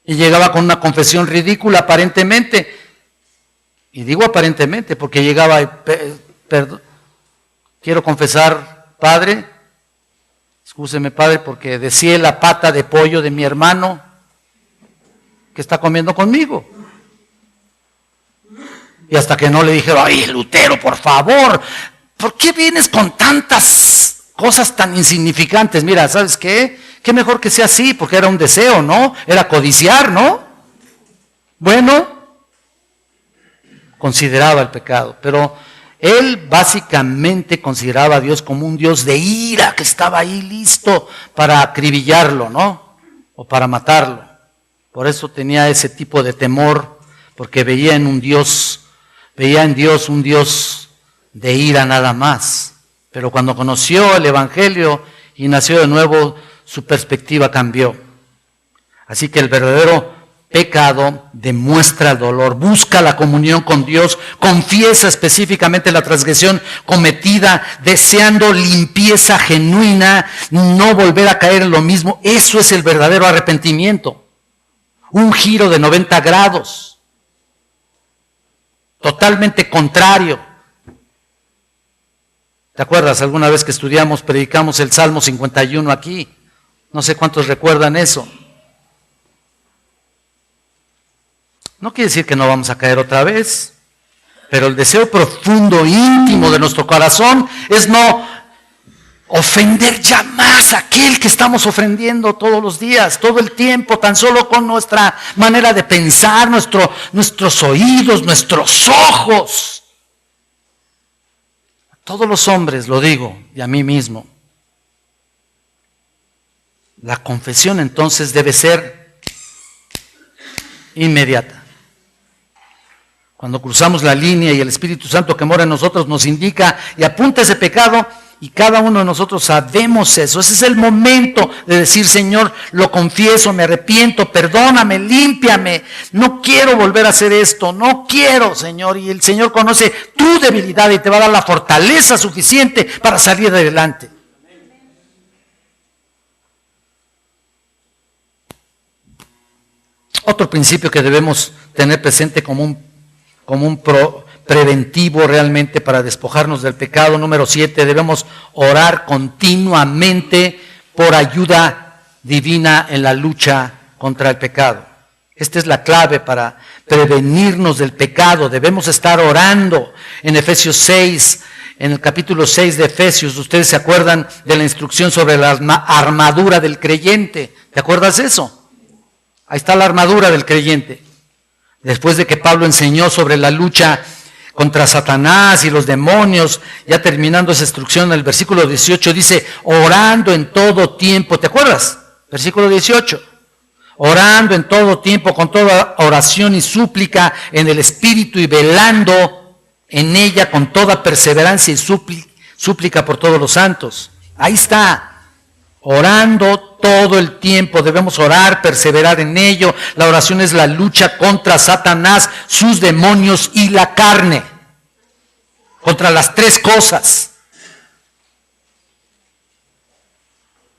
Y llegaba con una confesión ridícula aparentemente. Y digo aparentemente porque llegaba y, perdón, quiero confesar, padre, excúseme padre, porque deseé la pata de pollo de mi hermano que está comiendo conmigo. Y hasta que no le dije, ay, Lutero, por favor, ¿por qué vienes con tantas cosas tan insignificantes? Mira, ¿sabes qué? Qué mejor que sea así, porque era un deseo, ¿no? Era codiciar, ¿no? Bueno, consideraba el pecado, pero él básicamente consideraba a Dios como un Dios de ira, que estaba ahí listo para acribillarlo, ¿no? O para matarlo. Por eso tenía ese tipo de temor, porque veía en Dios un Dios de ira nada más. Pero cuando conoció el Evangelio y nació de nuevo, su perspectiva cambió. Así que el verdadero pecado demuestra el dolor, busca la comunión con Dios, confiesa específicamente la transgresión cometida, deseando limpieza genuina, no volver a caer en lo mismo. Eso es el verdadero arrepentimiento. Un giro de 90 grados. Totalmente contrario. ¿Te acuerdas alguna vez que predicamos el Salmo 51 aquí? No sé cuántos recuerdan eso. No quiere decir que no vamos a caer otra vez, pero el deseo profundo, íntimo de nuestro corazón es no ofender ya más a aquel que estamos ofendiendo todos los días, todo el tiempo, tan solo con nuestra manera de pensar, nuestros oídos, nuestros ojos. A todos los hombres lo digo, y a mí mismo. La confesión entonces debe ser inmediata. Cuando cruzamos la línea y el Espíritu Santo que mora en nosotros nos indica y apunta ese pecado, y cada uno de nosotros sabemos eso. Ese es el momento de decir, Señor, lo confieso, me arrepiento, perdóname, límpiame, no quiero volver a hacer esto, no quiero, Señor. Y el Señor conoce tu debilidad y te va a dar la fortaleza suficiente para salir adelante. Otro principio que debemos tener presente como un preventivo realmente para despojarnos del pecado. Número 7, debemos orar continuamente por ayuda divina en la lucha contra el pecado. Esta es la clave para prevenirnos del pecado. Debemos estar orando. En Efesios 6, en el capítulo 6 de Efesios, ustedes se acuerdan de la instrucción sobre la armadura del creyente. ¿Te acuerdas de eso? Ahí está la armadura del creyente. Después de que Pablo enseñó sobre la lucha contra Satanás y los demonios, ya terminando esa instrucción, en el versículo 18 dice, orando en todo tiempo. ¿Te acuerdas? Versículo 18. Orando en todo tiempo, con toda oración y súplica en el Espíritu y velando en ella con toda perseverancia y súplica por todos los santos. Ahí está. Orando todo el tiempo, debemos orar, perseverar en ello. La oración es la lucha contra Satanás, sus demonios y la carne. Contra las tres cosas.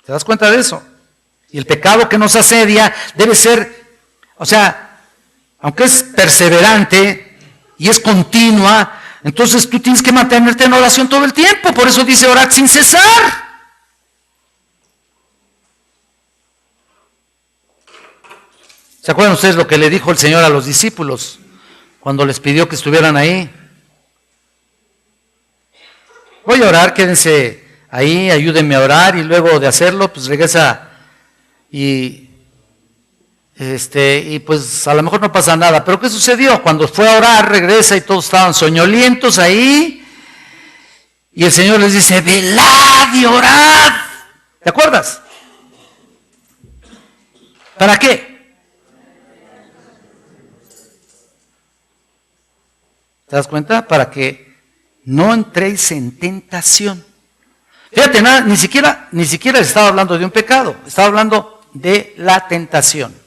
¿Te das cuenta de eso? Y el pecado que nos asedia debe ser, o sea, aunque es perseverante y es continua, entonces tú tienes que mantenerte en oración todo el tiempo. Por eso dice orad sin cesar. ¿Se acuerdan ustedes lo que le dijo el Señor a los discípulos cuando les pidió que estuvieran ahí? Voy a orar, quédense ahí, ayúdenme a orar, y luego de hacerlo, pues regresa y pues a lo mejor no pasa nada. Pero ¿qué sucedió? Cuando fue a orar, regresa y todos estaban soñolientos ahí, y el Señor les dice, velad y orad. ¿Te acuerdas? ¿Para qué? ¿Te das cuenta? Para que no entréis en tentación. Fíjate, ni siquiera estaba hablando de un pecado, estaba hablando de la tentación.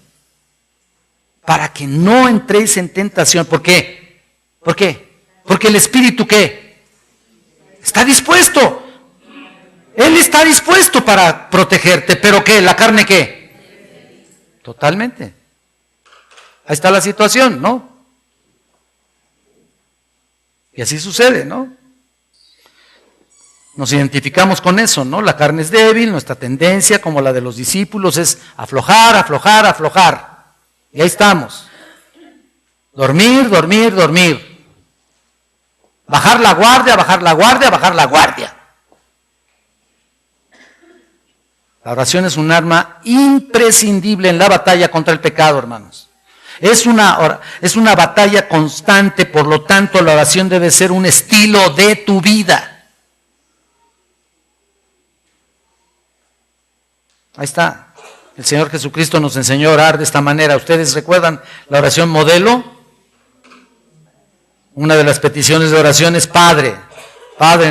Para que no entréis en tentación. ¿Por qué? ¿Por qué? Porque el espíritu, ¿qué? Está dispuesto. Él está dispuesto para protegerte, pero ¿qué? ¿La carne qué? Totalmente. Ahí está la situación, ¿no? Y así sucede, ¿no? Nos identificamos con eso, ¿no? La carne es débil, nuestra tendencia, como la de los discípulos, es aflojar, aflojar, aflojar. Y ahí estamos. Dormir, dormir, dormir. Bajar la guardia, bajar la guardia, bajar la guardia. La oración es un arma imprescindible en la batalla contra el pecado, hermanos. Es una batalla constante, por lo tanto la oración debe ser un estilo de tu vida. Ahí está. El Señor Jesucristo nos enseñó a orar de esta manera. ¿Ustedes recuerdan la oración modelo? Una de las peticiones de oración es Padre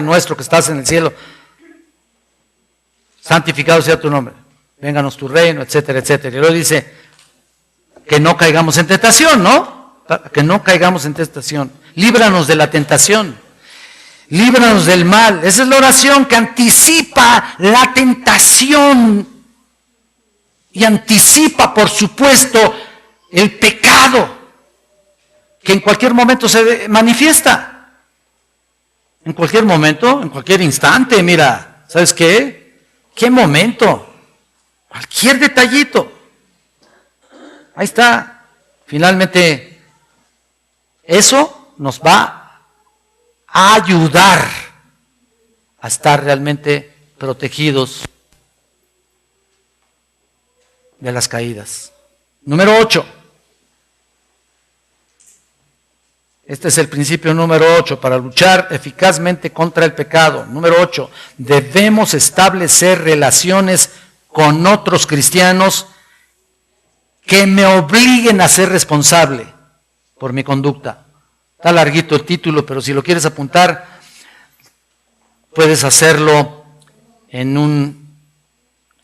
nuestro que estás en el cielo, santificado sea tu nombre, vénganos tu reino, etcétera, etcétera. Y luego dice que no caigamos en tentación, ¿no? Que no caigamos en tentación. Líbranos de la tentación. Líbranos del mal. Esa es la oración que anticipa la tentación. Y anticipa, por supuesto, el pecado que en cualquier momento se manifiesta. En cualquier momento, en cualquier instante, mira, ¿sabes qué? ¿Qué momento? Cualquier detallito. Ahí está. Finalmente, eso nos va a ayudar a estar realmente protegidos de las caídas. Número 8. Este es el principio número 8 para luchar eficazmente contra el pecado. Número 8. Debemos establecer relaciones con otros cristianos que me obliguen a ser responsable por mi conducta. Está larguito el título, pero si lo quieres apuntar, puedes hacerlo en un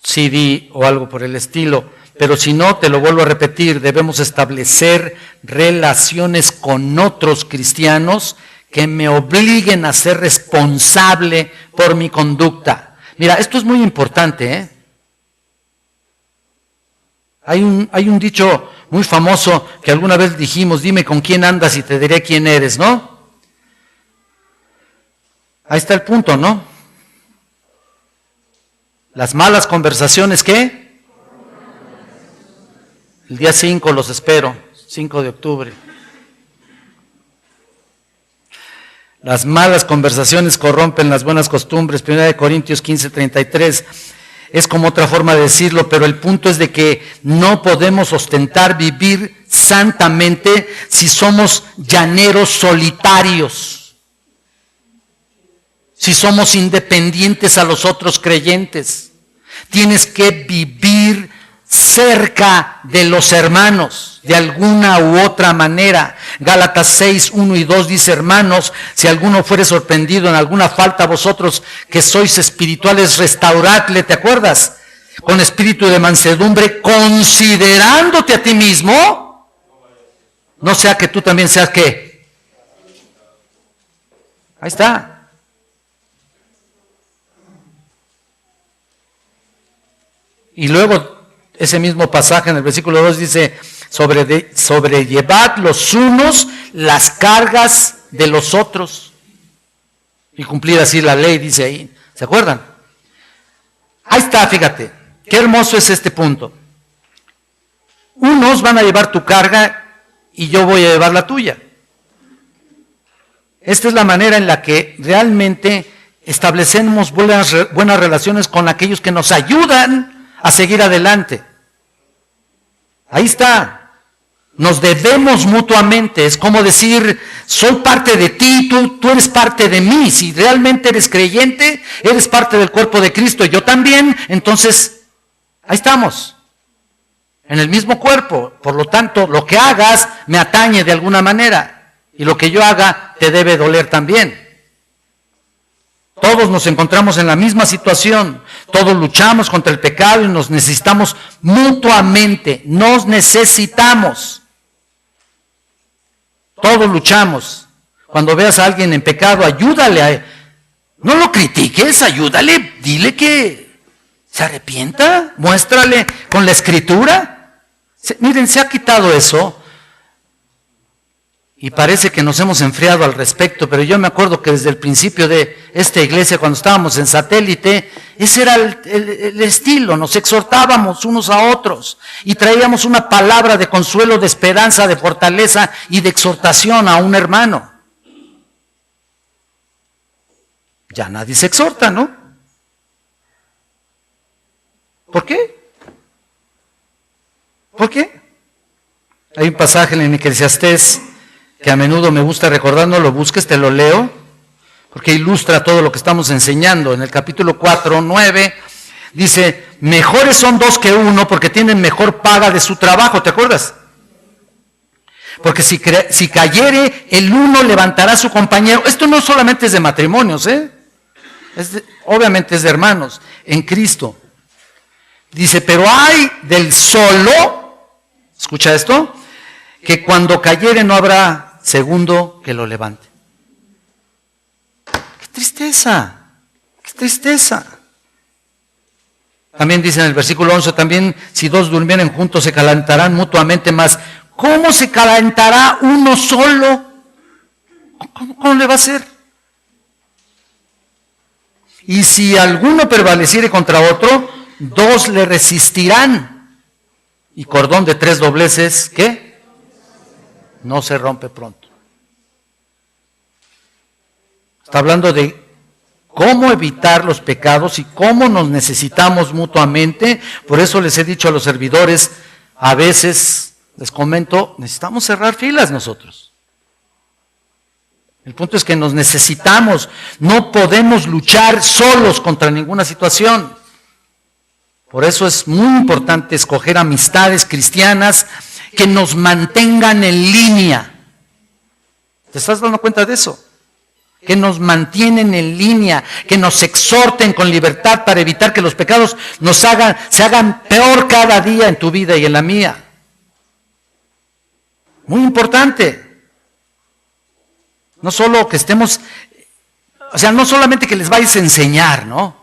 CD o algo por el estilo. Pero si no, te lo vuelvo a repetir, debemos establecer relaciones con otros cristianos que me obliguen a ser responsable por mi conducta. Mira, esto es muy importante, ¿eh? Hay un dicho muy famoso que alguna vez dijimos, dime con quién andas y te diré quién eres, ¿no? Ahí está el punto, ¿no? Las malas conversaciones, ¿qué? El día 5 los espero, 5 de octubre. Las malas conversaciones corrompen las buenas costumbres, 1 Corintios 15:33. Es como otra forma de decirlo, pero el punto es de que no podemos ostentar vivir santamente si somos llaneros solitarios, si somos independientes a los otros creyentes. Tienes que vivir cerca de los hermanos, de alguna u otra manera. Gálatas 6:1 y 2 dice, hermanos, si alguno fuere sorprendido en alguna falta, vosotros que sois espirituales, restauradle, ¿te acuerdas? Con espíritu de mansedumbre, considerándote a ti mismo, no sea que tú también seas ¿qué? Ahí está. Y luego ese mismo pasaje en el versículo 2 dice, sobrellevad los unos las cargas de los otros. Y cumplir así la ley, dice ahí. ¿Se acuerdan? Ahí está, fíjate. Qué hermoso es este punto. Unos van a llevar tu carga y yo voy a llevar la tuya. Esta es la manera en la que realmente establecemos buenas relaciones con aquellos que nos ayudan a seguir adelante. Ahí está. Nos debemos mutuamente. Es como decir, soy parte de ti, tú eres parte de mí. Si realmente eres creyente, eres parte del cuerpo de Cristo. Yo también. Entonces, ahí estamos. En el mismo cuerpo. Por lo tanto, lo que hagas me atañe de alguna manera. Y lo que yo haga te debe doler también. Todos nos encontramos en la misma situación. Todos luchamos contra el pecado y nos necesitamos mutuamente. Nos necesitamos. Todos luchamos. Cuando veas a alguien en pecado, ayúdale. No lo critiques, ayúdale. Dile que se arrepienta. Muéstrale con la Escritura. Miren, se ha quitado eso. Y parece que nos hemos enfriado al respecto, pero yo me acuerdo que desde el principio de esta iglesia, cuando estábamos en Satélite, ese era el estilo, nos exhortábamos unos a otros y traíamos una palabra de consuelo, de esperanza, de fortaleza y de exhortación a un hermano. Ya nadie se exhorta, ¿no? ¿Por qué? ¿Por qué? Hay un pasaje en Eclesiastés que a menudo me gusta recordar, no lo busques, te lo leo, porque ilustra todo lo que estamos enseñando. En el capítulo 4, 9, dice, mejores son dos que uno porque tienen mejor paga de su trabajo, ¿te acuerdas? Porque si cayere, el uno levantará a su compañero. Esto no solamente es de matrimonios, obviamente es de hermanos, en Cristo. Dice, pero hay del solo, escucha esto, que cuando cayere no habrá segundo que lo levante. ¡Qué tristeza! ¡Qué tristeza! También dice en el versículo 11, también si dos durmieren juntos se calentarán mutuamente más. ¿Cómo se calentará uno solo? ¿Cómo le va a hacer? Y si alguno prevaleciere contra otro, dos le resistirán. Y cordón de 3 dobleces, ¿qué? No se rompe pronto. Está hablando de cómo evitar los pecados y cómo nos necesitamos mutuamente. Por eso les he dicho a los servidores, a veces les comento, necesitamos cerrar filas nosotros. El punto es que nos necesitamos, no podemos luchar solos contra ninguna situación. Por eso es muy importante escoger amistades cristianas que nos mantengan en línea. ¿Te estás dando cuenta de eso? Que nos mantienen en línea, que nos exhorten con libertad para evitar que los pecados se hagan peor cada día en tu vida y en la mía. Muy importante. No solo que estemos, no solamente que les vayas a enseñar, ¿no?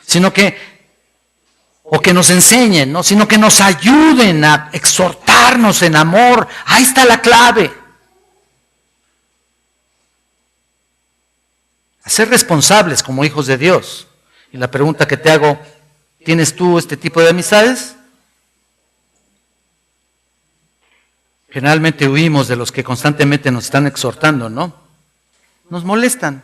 Sino que o que nos enseñen, ¿no? Sino que nos ayuden a exhortarnos en amor. Ahí está la clave. A ser responsables como hijos de Dios. Y la pregunta que te hago, ¿tienes tú este tipo de amistades? Generalmente huimos de los que constantemente nos están exhortando, ¿no? Nos molestan.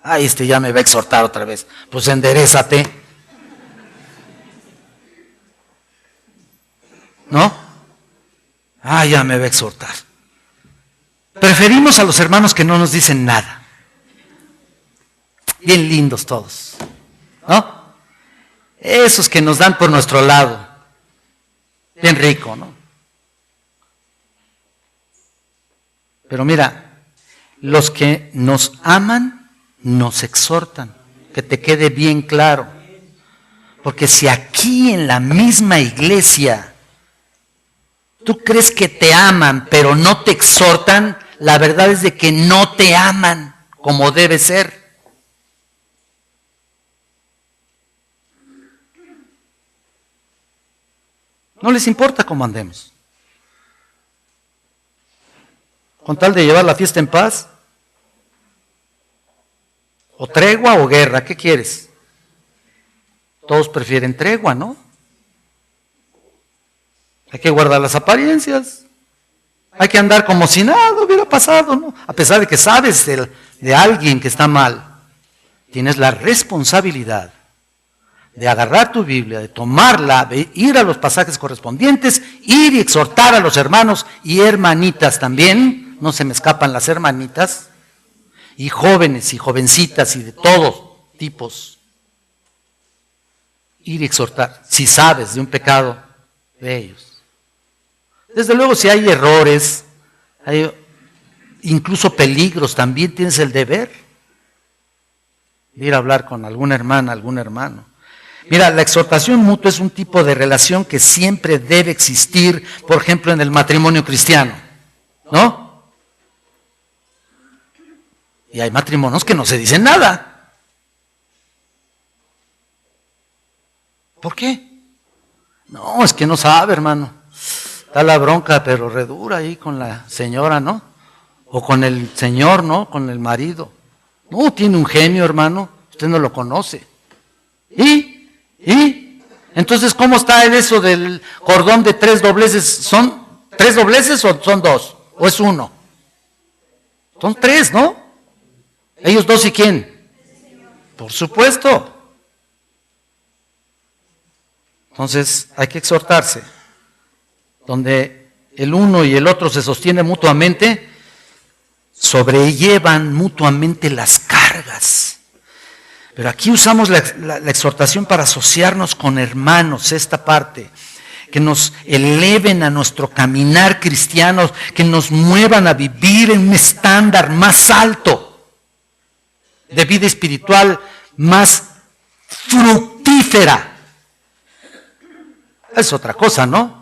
Ay, ya me va a exhortar otra vez. Pues enderézate. ¿No? Ya me va a exhortar. Preferimos a los hermanos que no nos dicen nada. Bien lindos todos, ¿no? Esos que nos dan por nuestro lado. Bien rico, ¿no? Pero mira, los que nos aman, nos exhortan. Que te quede bien claro. Porque si aquí en la misma iglesia tú crees que te aman, pero no te exhortan, la verdad es de que no te aman como debe ser. No les importa cómo andemos. Con tal de llevar la fiesta en paz. O tregua o guerra, ¿qué quieres? Todos prefieren tregua, ¿no? Hay que guardar las apariencias. Hay que andar como si nada hubiera pasado, ¿no? A pesar de que sabes de alguien que está mal. Tienes la responsabilidad de agarrar tu Biblia, de tomarla, de ir a los pasajes correspondientes, ir y exhortar a los hermanos y hermanitas también. No se me escapan las hermanitas. Y jóvenes y jovencitas y de todos tipos. Ir y exhortar, si sabes de un pecado de ellos. Desde luego, si hay errores, hay incluso peligros, también tienes el deber de ir a hablar con alguna hermana, algún hermano. Mira, la exhortación mutua es un tipo de relación que siempre debe existir, por ejemplo, en el matrimonio cristiano, ¿no? Y hay matrimonios que no se dicen nada. ¿Por qué? No, es que no sabe, hermano. Está la bronca, pero redura ahí con la señora, ¿no? O con el señor, ¿no? Con el marido. No, tiene un genio, hermano. Usted no lo conoce. ¿Y? Entonces, ¿cómo está eso del cordón de 3 dobleces? ¿Son 3 dobleces o son 2? ¿O es 1? Son 3, ¿no? ¿Ellos 2 y quién? Por supuesto. Entonces hay que exhortarse. Donde el uno y el otro se sostienen mutuamente, sobrellevan mutuamente las cargas. Pero aquí usamos la exhortación para asociarnos con hermanos, esta parte. Que nos eleven a nuestro caminar cristiano, que nos muevan a vivir en un estándar más alto de vida espiritual, más fructífera. Es otra cosa, ¿no?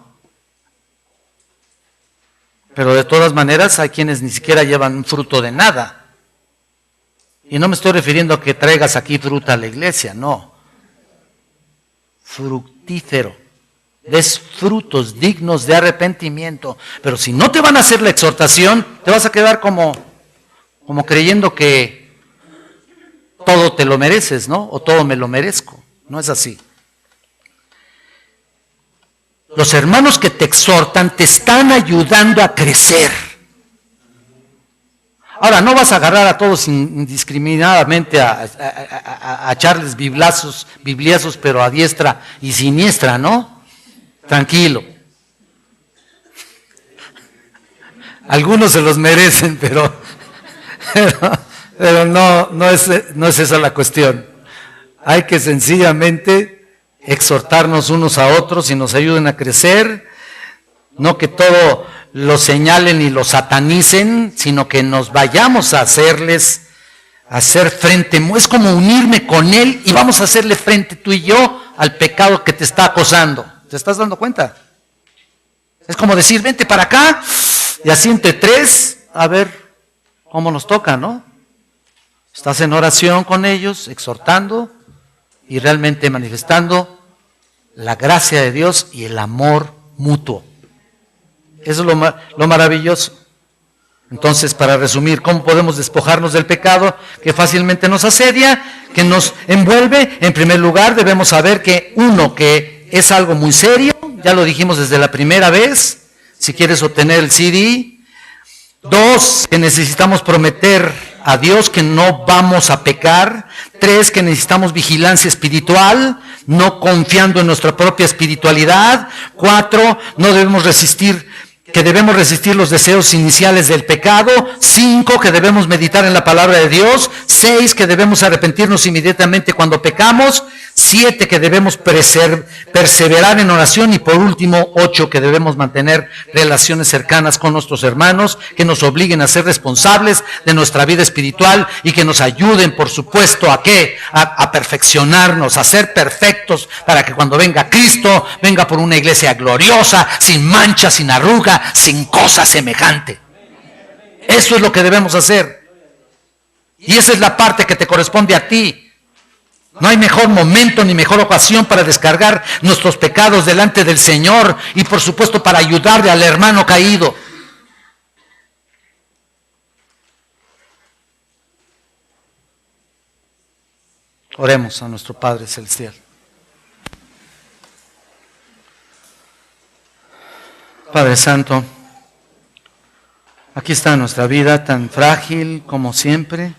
Pero de todas maneras hay quienes ni siquiera llevan fruto de nada. Y no me estoy refiriendo a que traigas aquí fruta a la iglesia, no. Fructífero. Des frutos dignos de arrepentimiento. Pero si no te van a hacer la exhortación, te vas a quedar como creyendo que todo te lo mereces, ¿no? O todo me lo merezco. No es así. Los hermanos que te exhortan te están ayudando a crecer. Ahora, no vas a agarrar a todos indiscriminadamente a echarles bibliazos, pero a diestra y siniestra, ¿no? Tranquilo. Algunos se los merecen, pero no es esa la cuestión. Hay que sencillamente exhortarnos unos a otros y nos ayuden a crecer, no que todo lo señalen y lo satanicen, sino que nos vayamos a hacer frente. Es como unirme con él y vamos a hacerle frente tú y yo al pecado que te está acosando. ¿Te estás dando cuenta? Es como decir, vente para acá, y así entre 3, a ver cómo nos toca, ¿no? Estás en oración con ellos, exhortando y realmente manifestando la gracia de Dios y el amor mutuo. Eso es lo maravilloso. Entonces, para resumir, ¿cómo podemos despojarnos del pecado que fácilmente nos asedia, que nos envuelve? En primer lugar, debemos saber que que es algo muy serio, ya lo dijimos desde la primera vez, si quieres obtener el CD. 2, que necesitamos prometer a Dios que no vamos a pecar. 3, que necesitamos vigilancia espiritual, no confiando en nuestra propia espiritualidad. 4, que debemos resistir los deseos iniciales del pecado. 5, que debemos meditar en la palabra de Dios. 6, que debemos arrepentirnos inmediatamente cuando pecamos. 7, que debemos perseverar en oración. Y por último, 8, que debemos mantener relaciones cercanas con nuestros hermanos, que nos obliguen a ser responsables de nuestra vida espiritual y que nos ayuden, por supuesto, a perfeccionarnos, a ser perfectos, para que cuando venga Cristo, venga por una iglesia gloriosa, sin mancha, sin arruga, sin cosa semejante. Eso es lo que debemos hacer. Y esa es la parte que te corresponde a ti. No hay mejor momento ni mejor ocasión para descargar nuestros pecados delante del Señor y por supuesto para ayudarle al hermano caído. Oremos a nuestro Padre Celestial. Padre Santo, aquí está nuestra vida tan frágil como siempre,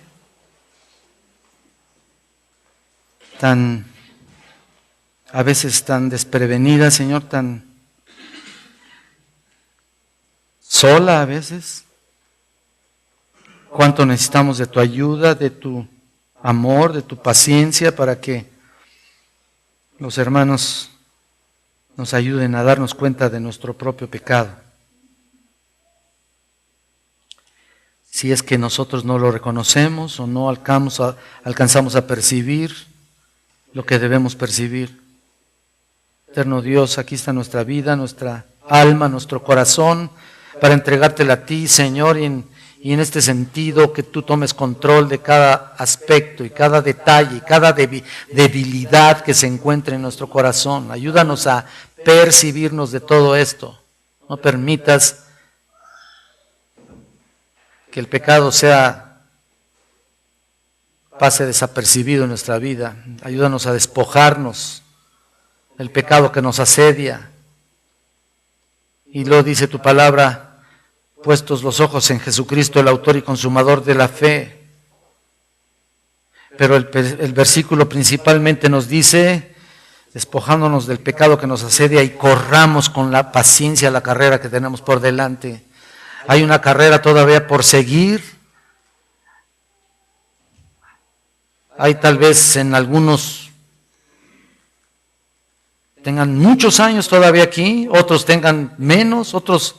a veces tan desprevenida, Señor, tan sola a veces. Cuánto necesitamos de tu ayuda, de tu amor, de tu paciencia para que los hermanos nos ayuden a darnos cuenta de nuestro propio pecado. Si es que nosotros no lo reconocemos o no alcanzamos a percibir lo que debemos percibir. Eterno Dios, aquí está nuestra vida, nuestra alma, nuestro corazón, para entregártela a ti, Señor, y en este sentido que tú tomes control de cada aspecto y cada detalle y cada debilidad que se encuentre en nuestro corazón. Ayúdanos a percibirnos de todo esto. No permitas que el pecado pase desapercibido en nuestra vida. Ayúdanos a despojarnos del pecado que nos asedia. Y lo dice tu palabra, puestos los ojos en Jesucristo, el autor y consumador de la fe. Pero el versículo principalmente nos dice, despojándonos del pecado que nos asedia y corramos con la paciencia la carrera que tenemos por delante. Hay una carrera todavía por seguir. Hay tal vez en algunos tengan muchos años todavía aquí, otros tengan menos, otros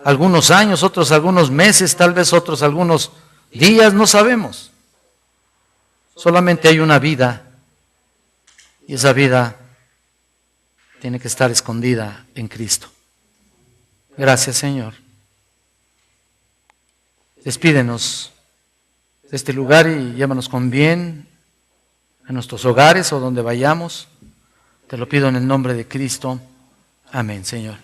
algunos años, otros algunos meses, tal vez otros algunos días, no sabemos. Solamente hay una vida y esa vida tiene que estar escondida en Cristo. Gracias, Señor. Despídenos de este lugar y llévanos con bien a nuestros hogares o donde vayamos. Te lo pido en el nombre de Cristo. Amén, Señor.